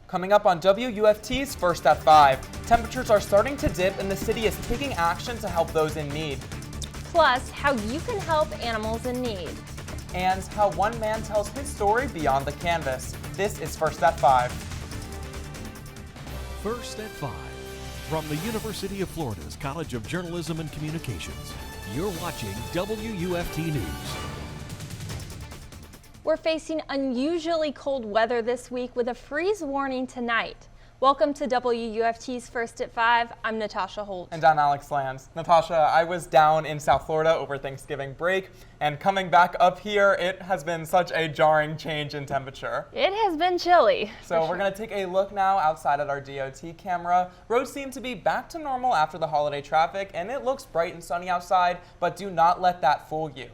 Coming up on WUFT's First at 5, temperatures are starting to dip and the city is taking action to help those in need. Plus, how you can help animals in need. And how one man tells his story beyond the canvas. This is First at 5. First at 5. From the University of Florida's College of Journalism and Communications, you're watching WUFT News. We're facing unusually cold weather this week with a freeze warning tonight. Welcome to WUFT's First at 5. I'm Natasha Holt. And I'm Alex Lands. Natasha, I was down in South Florida over Thanksgiving break, and coming back up here, it has been such a jarring change in temperature. It has been chilly. So we're going to take a look now outside at our DOT camera. Roads seem to be back to normal after the holiday traffic, and it looks bright and sunny outside, but do not let that fool you.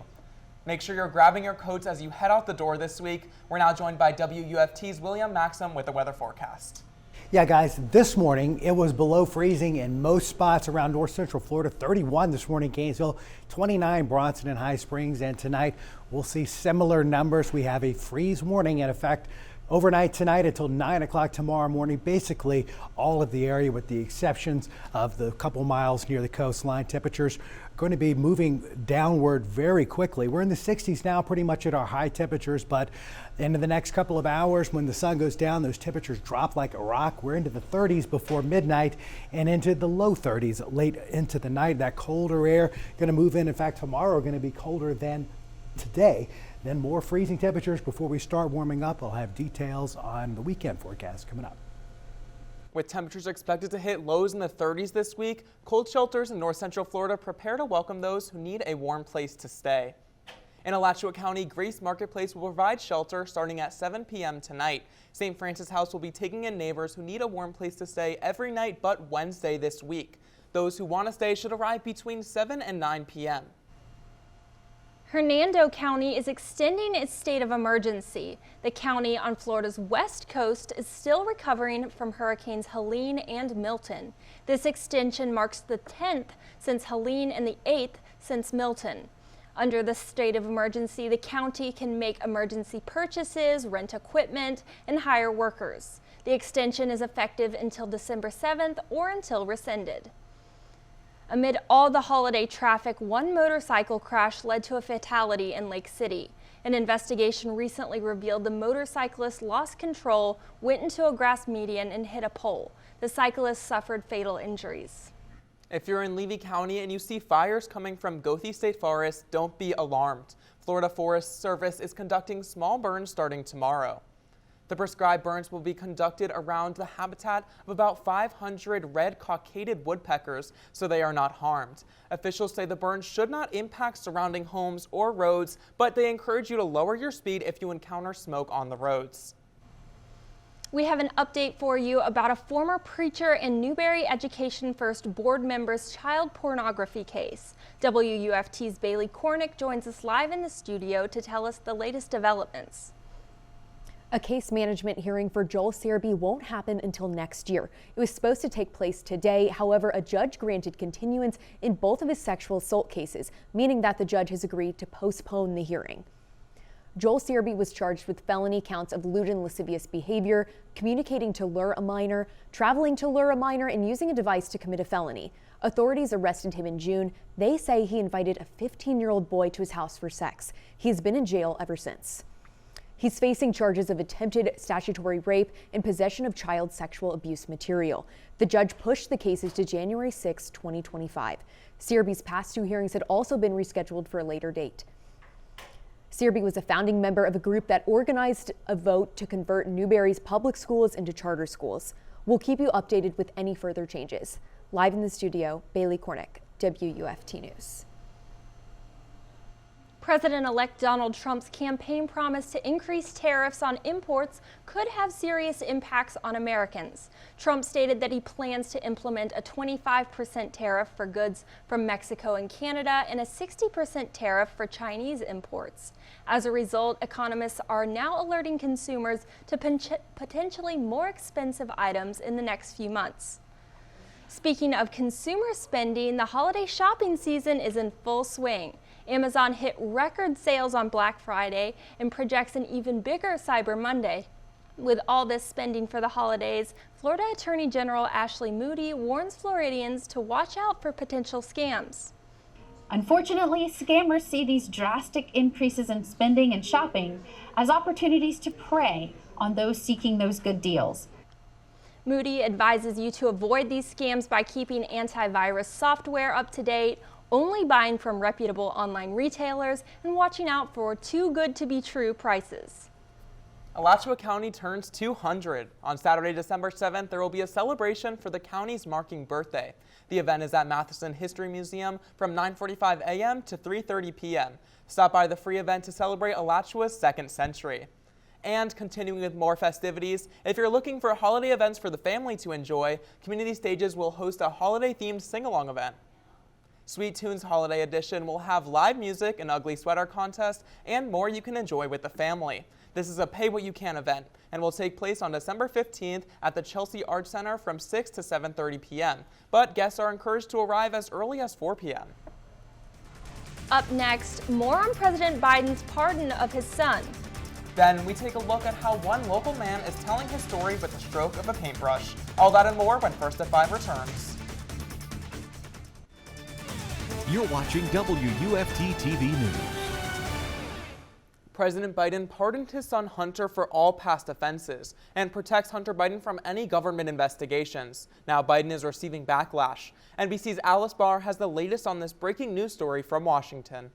Make sure you're grabbing your coats as you head out the door this week. We're now joined by WUFT's William Maxham with the weather forecast. Yeah, guys, this morning it was below freezing in most spots around north central Florida. 31 this morning, Gainesville, 29 Bronson and High Springs, and tonight we'll see similar numbers. We have a freeze warning in effect overnight tonight until 9 o'clock tomorrow morning. Basically, all of the area with the exceptions of the couple miles near the coastline. Temperatures going to be moving downward very quickly. We're in the 60s now, pretty much at our high temperatures, but into the next couple of hours when the sun goes down, those temperatures drop like a rock. We're into the 30s before midnight and into the low 30s late into the night. That colder air going to move in. In fact, tomorrow going to be colder than today. Then more freezing temperatures before we start warming up. I'll have details on the weekend forecast coming up. With temperatures expected to hit lows in the 30s this week, cold shelters in north central Florida prepare to welcome those who need a warm place to stay. In Alachua County, Grace Marketplace will provide shelter starting at 7 p.m. tonight. St. Francis House will be taking in neighbors who need a warm place to stay every night but Wednesday this week. Those who want to stay should arrive between 7 and 9 p.m. Hernando County is extending its state of emergency. The county on Florida's west coast is still recovering from hurricanes Helene and Milton. This extension marks the 10th since Helene and the 8th since Milton. Under the state of emergency, the county can make emergency purchases, rent equipment, and hire workers. The extension is effective until December 7th or until rescinded. Amid all the holiday traffic, one motorcycle crash led to a fatality in Lake City. An investigation recently revealed the motorcyclist lost control, went into a grass median, and hit a pole. The cyclist suffered fatal injuries. If you're in Levy County and you see fires coming from Goethe State Forest, don't be alarmed. Florida Forest Service is conducting small burns starting tomorrow. The prescribed burns will be conducted around the habitat of about 500 red-cockaded woodpeckers, so they are not harmed. Officials say the burns should not impact surrounding homes or roads, but they encourage you to lower your speed if you encounter smoke on the roads. We have an update for you about a former preacher and Newberry Education First board member's child pornography case. WUFT's Bailey Korinek joins us live in the studio to tell us the latest developments. A case management hearing for Joel Searby won't happen until next year. It was supposed to take place today. However, a judge granted continuance in both of his sexual assault cases, meaning that the judge has agreed to postpone the hearing. Joel Searby was charged with felony counts of lewd and lascivious behavior, communicating to lure a minor, traveling to lure a minor, and using a device to commit a felony. Authorities arrested him in June. They say he invited a 15-year-old boy to his house for sex. He's been in jail ever since. He's facing charges of attempted statutory rape and possession of child sexual abuse material. The judge pushed the cases to January 6, 2025. Searby's past two hearings had also been rescheduled for a later date. Searby was a founding member of a group that organized a vote to convert Newberry's public schools into charter schools. We'll keep you updated with any further changes. Live in the studio, Bailey Korinek, WUFT News. President-elect Donald Trump's campaign promise to increase tariffs on imports could have serious impacts on Americans. Trump stated that he plans to implement a 25% tariff for goods from Mexico and Canada and a 60% tariff for Chinese imports. As a result, economists are now alerting consumers to potentially more expensive items in the next few months. Speaking of consumer spending, the holiday shopping season is in full swing. Amazon hit record sales on Black Friday and projects an even bigger Cyber Monday. With all this spending for the holidays, Florida Attorney General Ashley Moody warns Floridians to watch out for potential scams. Unfortunately, scammers see these drastic increases in spending and shopping as opportunities to prey on those seeking those good deals. Moody advises you to avoid these scams by keeping antivirus software up to date, only buying from reputable online retailers, and watching out for too good to be true prices. Alachua County turns 200. On Saturday, December 7th, there will be a celebration for the county's marking birthday. The event is at Madison History Museum from 9:45 a.m. to 3:30 p.m. Stop by the free event to celebrate Alachua's 2nd century. And continuing with more festivities, if you're looking for holiday events for the family to enjoy, Community Stages will host a holiday-themed sing-along event. Sweet Tunes Holiday Edition will have live music, an ugly sweater contest, and more you can enjoy with the family. This is a pay-what-you-can event and will take place on December 15th at the Chelsea Arts Center from 6 to 7:30 p.m. But guests are encouraged to arrive as early as 4 p.m. Up next, more on President Biden's pardon of his son. Then we take a look at how one local man is telling his story with the stroke of a paintbrush. All that and more when First at 5 returns. You're watching WUFT-TV News. President Biden pardoned his son Hunter for all past offenses and protects Hunter Biden from any government investigations. Now Biden is receiving backlash. NBC's Alice Barr has the latest on this breaking news story from Washington.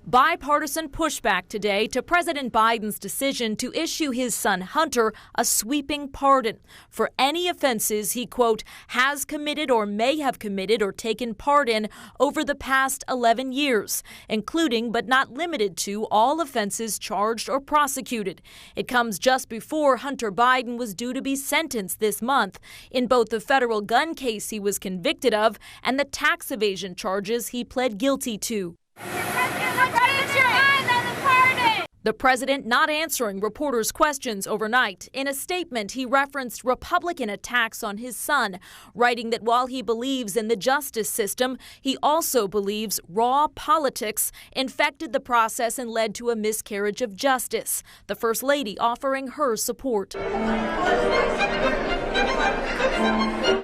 Bipartisan pushback today to President Biden's decision to issue his son Hunter a sweeping pardon for any offenses he, quote, has committed or may have committed or taken part in over the past 11 years, including but not limited to all offenses charged or prosecuted. It comes just before Hunter Biden was due to be sentenced this month in both the federal gun case he was convicted of and the tax evasion charges he pled guilty to. The president not answering reporters' questions overnight. In a statement, he referenced Republican attacks on his son, writing that while he believes in the justice system, he also believes raw politics infected the process and led to a miscarriage of justice. The First Lady offering her support.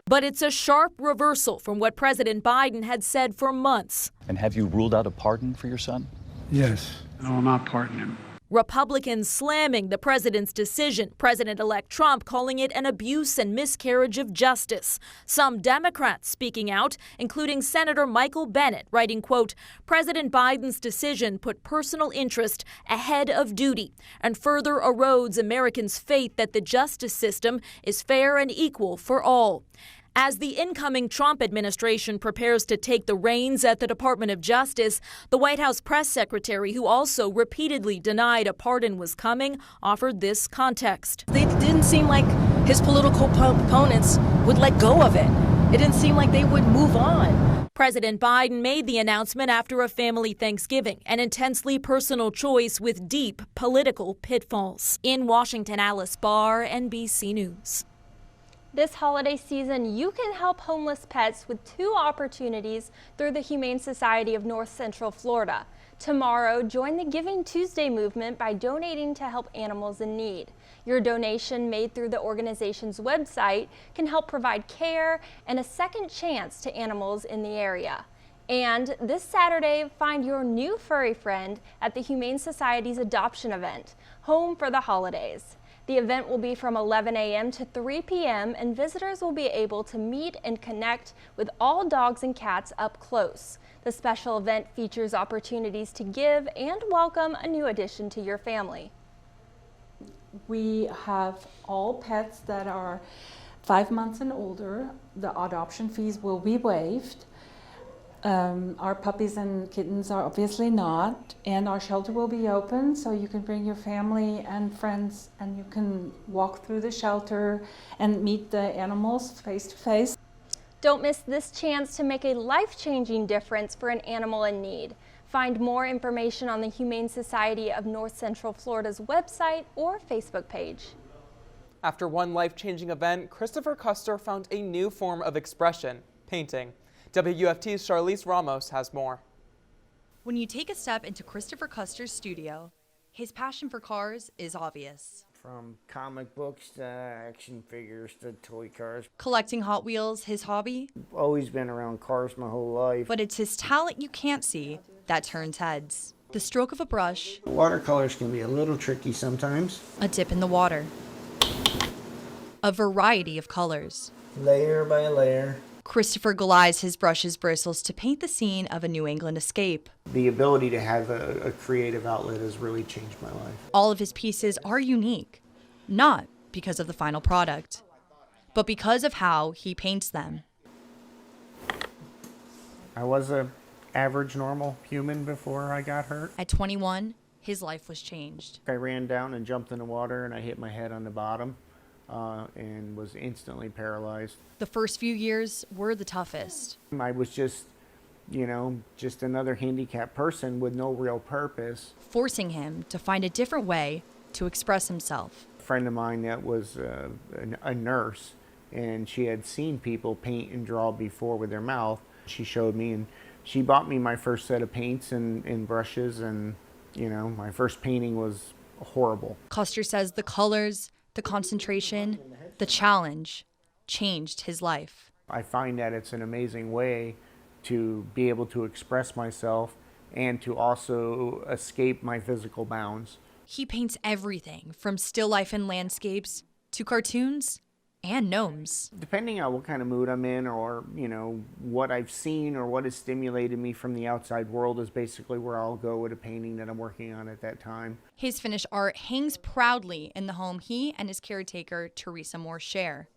But it's a sharp reversal from what President Biden had said for months. And have you ruled out a pardon for your son? Yes, I will not pardon him. Republicans slamming the president's decision, President-elect Trump calling it an abuse and miscarriage of justice. Some Democrats speaking out, including Senator Michael Bennet, writing, quote, President Biden's decision put personal interest ahead of duty and further erodes Americans' faith that the justice system is fair and equal for all. As the incoming Trump administration prepares to take the reins at the Department of Justice, the White House press secretary, who also repeatedly denied a pardon was coming, offered this context. It didn't seem like his political opponents would let go of it. It didn't seem like they would move on. President Biden made the announcement after a family Thanksgiving, an intensely personal choice with deep political pitfalls. In Washington, Alice Barr, NBC News. This holiday season, you can help homeless pets with 2 opportunities through the Humane Society of North Central Florida. Tomorrow, join the Giving Tuesday movement by donating to help animals in need. Your donation made through the organization's website can help provide care and a second chance to animals in the area. And this Saturday, find your new furry friend at the Humane Society's adoption event, Home for the Holidays. The event will be from 11 a.m. to 3 p.m. and visitors will be able to meet and connect with all dogs and cats up close. The special event features opportunities to give and welcome a new addition to your family. We have all pets that are 5 months and older. The adoption fees will be waived. Our puppies and kittens are obviously not, and our shelter will be open so you can bring your family and friends and you can walk through the shelter and meet the animals face to face. Don't miss this chance to make a life-changing difference for an animal in need. Find more information on the Humane Society of North Central Florida's website or Facebook page. After one life-changing event, Christopher Custer found a new form of expression, painting. WUFT's Charlize Ramos has more. When you take a step into Christopher Custer's studio, His passion for cars is obvious. From comic books to action figures to toy cars. Collecting Hot Wheels, his hobby? Always been around cars my whole life. But it's his talent you can't see that turns heads. The stroke of a brush. Watercolors can be a little tricky sometimes. A dip in the water. A variety of colors. Layer by layer. Christopher glides his brush's bristles to paint the scene of a New England escape. The ability to have a creative outlet has really changed my life. All of his pieces are unique, not because of the final product, but because of how he paints them. I was an average, normal human before I got hurt. At 21, his life was changed. I ran down and jumped in the water and I hit my head on the bottom. And was instantly paralyzed. The first few years were the toughest. I was just another handicapped person with no real purpose. Forcing him to find a different way to express himself. A friend of mine that was a nurse, and she had seen people paint and draw before with their mouth. She showed me, and she bought me my first set of paints and brushes, and my first painting was horrible. Custer says the colors, the concentration, the challenge changed his life. I find that it's an amazing way to be able to express myself and to also escape my physical bounds. He paints everything from still life and landscapes to cartoons and gnomes. Depending on what kind of mood I'm in or, what I've seen or what has stimulated me from the outside world is basically where I'll go with a painting that I'm working on at that time. His finished art hangs proudly in the home he and his caretaker, Teresa Moore, share.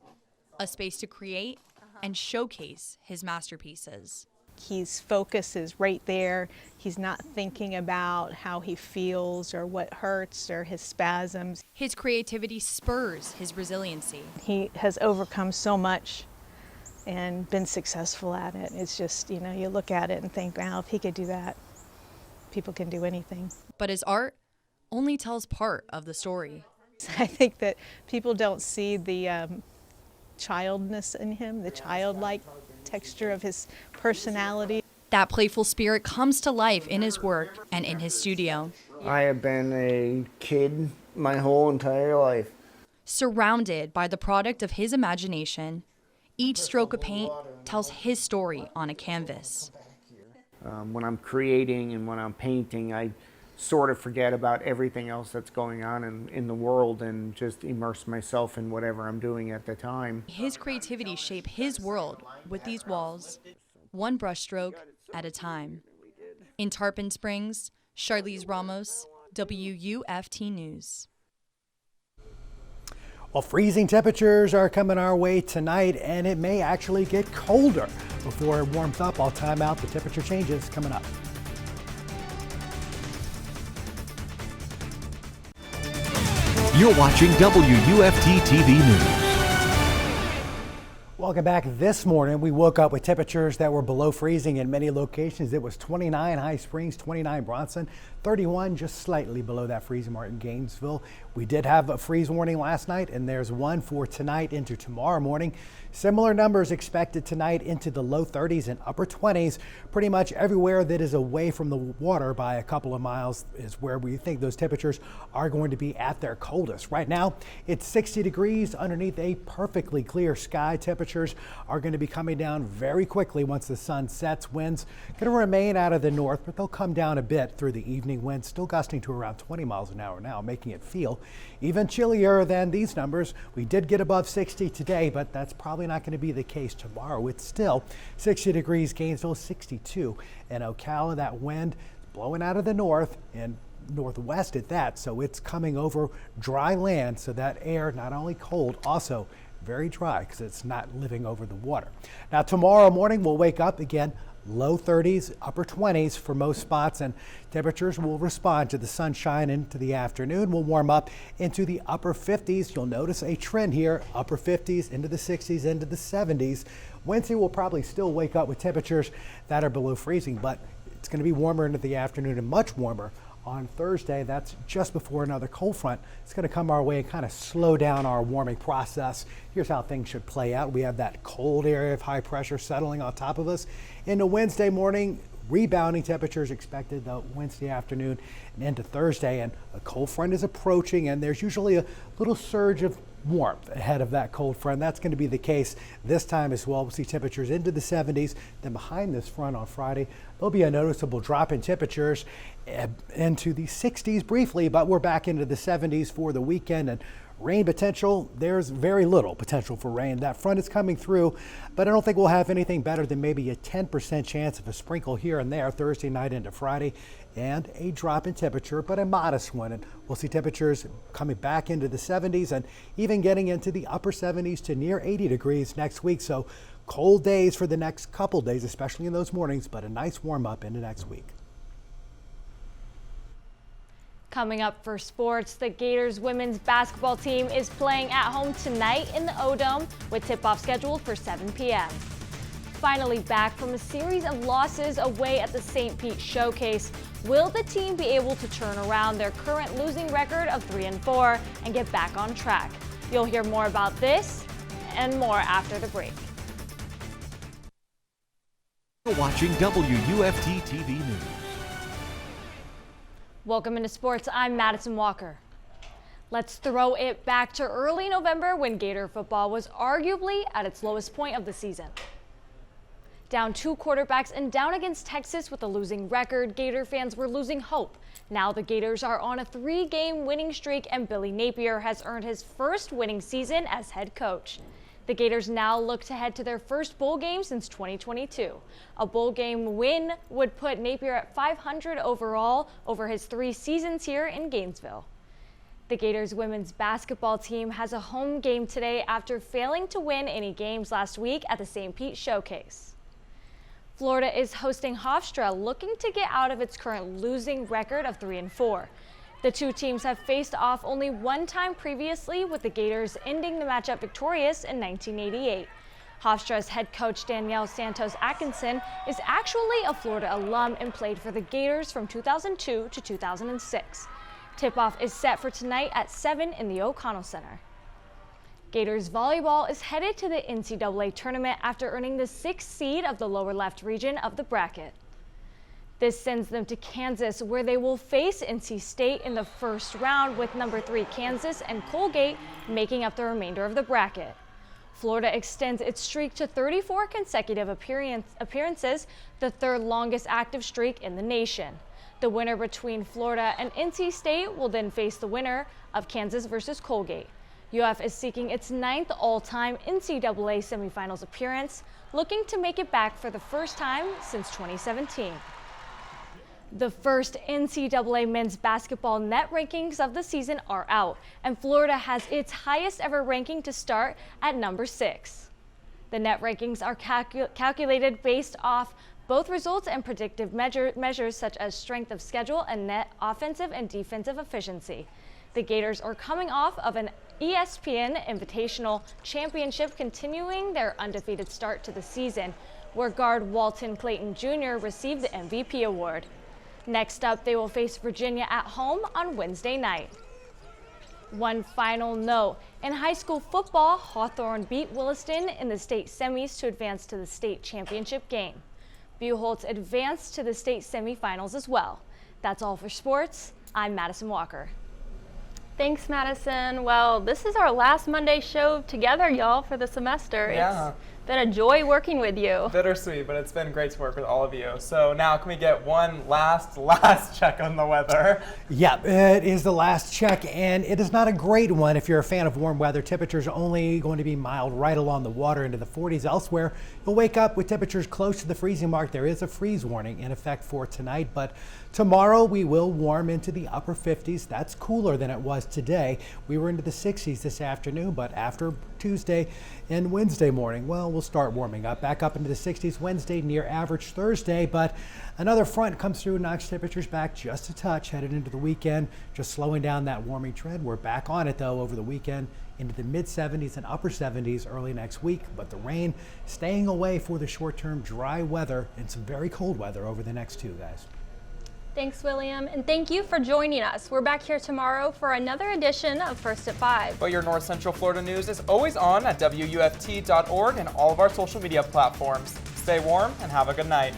A space to create and showcase his masterpieces. His focus is right there. He's not thinking about how he feels or what hurts or his spasms. His creativity spurs his resiliency. He has overcome so much and been successful at it. It's just, you look at it and think, wow, if he could do that, people can do anything. But his art only tells part of the story. I think that people don't see the childness in him, the childlike texture of his personality. That playful spirit comes to life in his work and in his studio. I have been a kid my whole entire life. Surrounded by the product of his imagination, each stroke of paint tells his story on a canvas. When I'm creating and when I'm painting, I sort of forget about everything else that's going on in the world and just immerse myself in whatever I'm doing at the time. His creativity shapes his world with these walls, one brushstroke at a time. In Tarpon Springs, Charlize Ramos, WUFT News. Well, freezing temperatures are coming our way tonight, and it may actually get colder before it warms up. I'll time out the temperature changes coming up. You're watching WUFT-TV News. Welcome back. This morning, we woke up with temperatures that were below freezing in many locations. It was 29 High Springs, 29 Bronson, 31 just slightly below that freezing mark in Gainesville. We did have a freeze warning last night, and there's one for tonight into tomorrow morning. Similar numbers expected tonight into the low 30s and upper 20s. Pretty much everywhere that is away from the water by a couple of miles is where we think those temperatures are going to be at their coldest. Right now, it's 60 degrees underneath a perfectly clear sky. Temperatures are going to be coming down very quickly once the sun sets. Winds going to remain out of the north, but they'll come down a bit through the evening. Winds still gusting to around 20 miles an hour now, making it feel even chillier than these numbers. We did get above 60 today, but that's probably not going to be the case tomorrow. It's still 60 degrees Gainesville, 62 in Ocala. That wind blowing out of the north and northwest at that, so it's coming over dry land, so that air not only cold, also very dry because it's not living over the water. Now tomorrow morning we'll wake up again low 30s, upper 20s for most spots, and temperatures will respond to the sunshine into the afternoon. We'll warm up into the upper 50s. You'll notice a trend here, upper 50s into the 60s, into the 70s. Wednesday will probably still wake up with temperatures that are below freezing, but it's going to be warmer into the afternoon and much warmer on Thursday. That's just before another cold front. It's going to come our way and kind of slow down our warming process. Here's how things should play out. We have that cold area of high pressure settling on top of us. Into Wednesday morning, Rebounding temperatures expected though Wednesday afternoon and into Thursday, and a cold front is approaching, and there's usually a little surge of warmth ahead of that cold front. That's going to be the case this time as well. We'll see temperatures into the 70s. Then behind this front on Friday, there'll be a noticeable drop in temperatures into the 60s briefly, but we're back into the 70s for the weekend. And rain potential, there's very little potential for rain. That front is coming through, but I don't think we'll have anything better than maybe a 10% chance of a sprinkle here and there Thursday night into Friday, and a drop in temperature, but a modest one. And we'll see temperatures coming back into the 70s and even getting into the upper 70s to near 80 degrees next week. So cold days for the next couple days, especially in those mornings, but a nice warm up into next week. Coming up for sports, the Gators women's basketball team is playing at home tonight in the O-Dome with tip-off scheduled for 7 p.m. Finally back from a series of losses away at the St. Pete Showcase, will the team be able to turn around their current losing record of 3-4 and get back on track? You'll hear more about this and more after the break. You're watching WUFT-TV News. Welcome into sports. I'm Madison Walker. Let's throw it back to early November when Gator football was arguably at its lowest point of the season. Down 2 quarterbacks and down against Texas with a losing record, Gator fans were losing hope. Now the Gators are on a 3-game winning streak, and Billy Napier has earned his first winning season as head coach. The Gators now look to head to their first bowl game since 2022. A bowl game win would put Napier at 500 overall over his 3 seasons here in Gainesville. The Gators women's basketball team has a home game today after failing to win any games last week at the St. Pete Showcase. Florida is hosting Hofstra, looking to get out of its current losing record of 3-4. The two teams have faced off only one time previously, with the Gators ending the matchup victorious in 1988. Hofstra's head coach Danielle Santos Atkinson is actually a Florida alum and played for the Gators from 2002 to 2006. Tip-off is set for tonight at 7 in the O'Connell Center. Gators volleyball is headed to the NCAA tournament after earning the 6th seed of the lower left region of the bracket. This sends them to Kansas, where they will face NC State in the first round, with number 3 Kansas and Colgate making up the remainder of the bracket. Florida extends its streak to 34 consecutive appearances, the 3rd longest active streak in the nation. The winner between Florida and NC State will then face the winner of Kansas versus Colgate. UF is seeking its 9th all-time NCAA semifinals appearance, looking to make it back for the first time since 2017. The first NCAA men's basketball net rankings of the season are out, and Florida has its highest ever ranking to start at number 6. The net rankings are calculated based off both results and predictive measures such as strength of schedule and net offensive and defensive efficiency. The Gators are coming off of an ESPN Invitational Championship, continuing their undefeated start to the season, where guard Walton Clayton Jr. received the MVP award. Next up, they will face Virginia at home on Wednesday night. One final note, in high school football, Hawthorne beat Williston in the state semis to advance to the state championship game. Buchholz advanced to the state semifinals as well. That's all for sports. I'm Madison Walker. Thanks, Madison. Well, this is our last Monday show together, y'all, for the semester. Yeah. It's been a joy working with you. Bittersweet, but it's been great to work with all of you. So now can we get one last check on the weather? Yeah, it is the last check, and it is not a great one if you're a fan of warm weather. Temperatures are only going to be mild right along the water into the 40s. Elsewhere, you'll wake up with temperatures close to the freezing mark. There is a freeze warning in effect for tonight, but tomorrow we will warm into the upper 50s. That's cooler than it was today. We were into the 60s this afternoon, but after Tuesday and Wednesday morning, well, we'll start warming up back up into the 60s Wednesday, near average Thursday, but another front comes through and knocks temperatures back just a touch headed into the weekend, just slowing down that warming trend. We're back on it though over the weekend into the mid 70s and upper 70s early next week, but the rain staying away for the short-term dry weather and some very cold weather over the next 2 guys. Thanks, William, and thank you for joining us. We're back here tomorrow for another edition of First at 5. But your North Central Florida news is always on at WUFT.org and all of our social media platforms. Stay warm and have a good night.